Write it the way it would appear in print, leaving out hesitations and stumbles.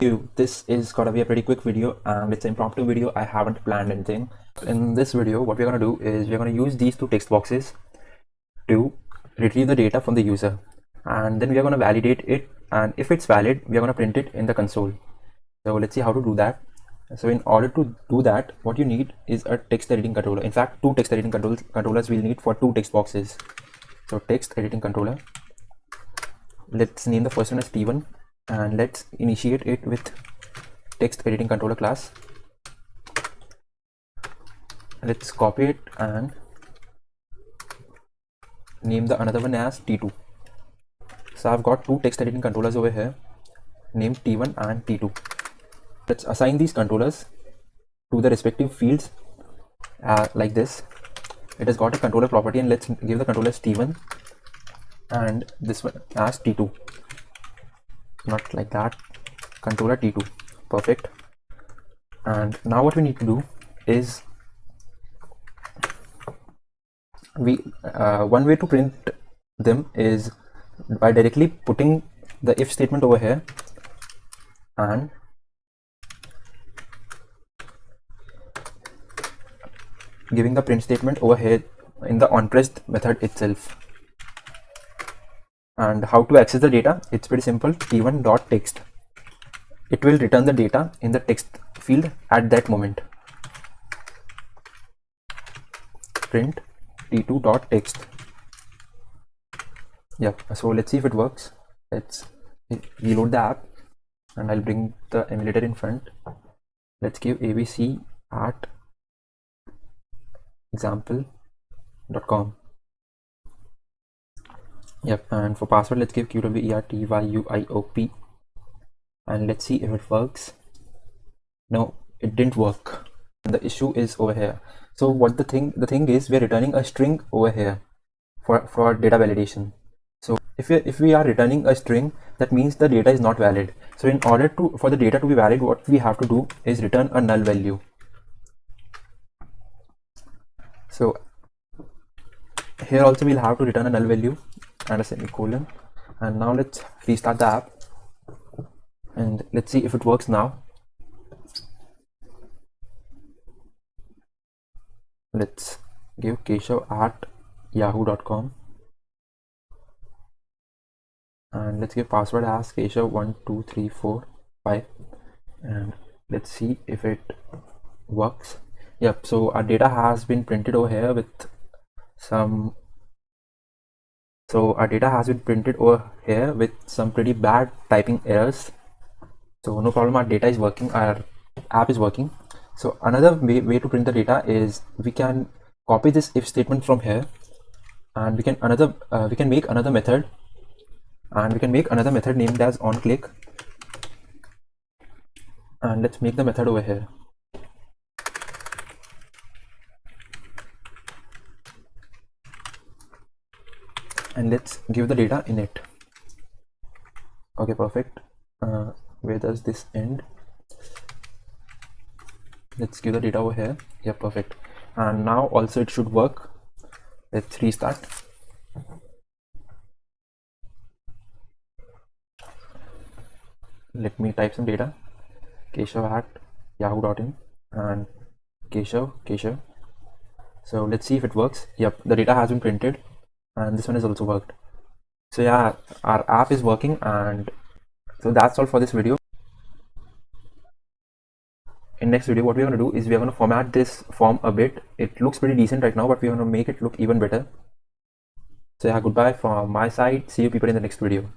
This is gonna be a pretty quick video and it's an impromptu video. I haven't planned anything. In this video, what we're gonna do is we're gonna use these two text boxes to retrieve the data from the user, and then we are gonna validate it, and if it's valid, we are gonna print it in the console. So let's see how to do that. So in order to do that, what you need is a text editing controller. In fact, two text editing controllers we'll need for two text boxes. So text editing controller. Let's name the first one as T1 and let's initiate it with text editing controller class. Let's copy it and name the another one as T2. So I've got two text editing controllers over here named T1 and T2. Let's assign these controllers to the respective fields like this. It has got a controller property, and let's give the controller as T1 and this one as T2. Not like that, controller T2. Perfect. And now what we need to do is one way to print them is by directly putting the if statement over here and giving the print statement over here in the onPressed method itself. And how to access the data? It's pretty simple. T1.text. It will return the data in the text field at that moment. Print T2.text. Yeah, so let's see if it works. Let's reload the app and I'll bring the emulator in front. Let's give abc at example.com. Yep, and for password let's give QWERTYUIOP and let's see if it works. No, it didn't work. The issue is over here. So what the thing is, we are returning a string over here for data validation. So if we are returning a string, that means the data is not valid. So in order for the data to be valid, what we have to do is return a null value. So here also we'll have to return a null value and a semicolon. And now let's restart the app and let's see if it works now. Let's give Keshav at yahoo.com and let's give password as Keshav12345 and let's see if it works. Yep, so our data has been printed over here with some pretty bad typing errors. So no problem, our data is working, our app is working. So another way to print the data is we can copy this if statement from here and we can make another method, and we can make another method named as onClick, and let's make the method over here. And let's give the data in it. Okay, perfect. Where does this end? Let's give the data over here. Yeah, perfect. And now also it should work. Let's restart. Let me type some data. Keshav at yahoo.in and Keshav. So let's see if it works. Yep, the data has been printed and this one has also worked. So yeah, our app is working, and so that's all for this video. In next video, what we're going to do is we're going to format this form a bit. It looks pretty decent right now, but we're going to make it look even better. So yeah, goodbye from my side. See you people in the next video.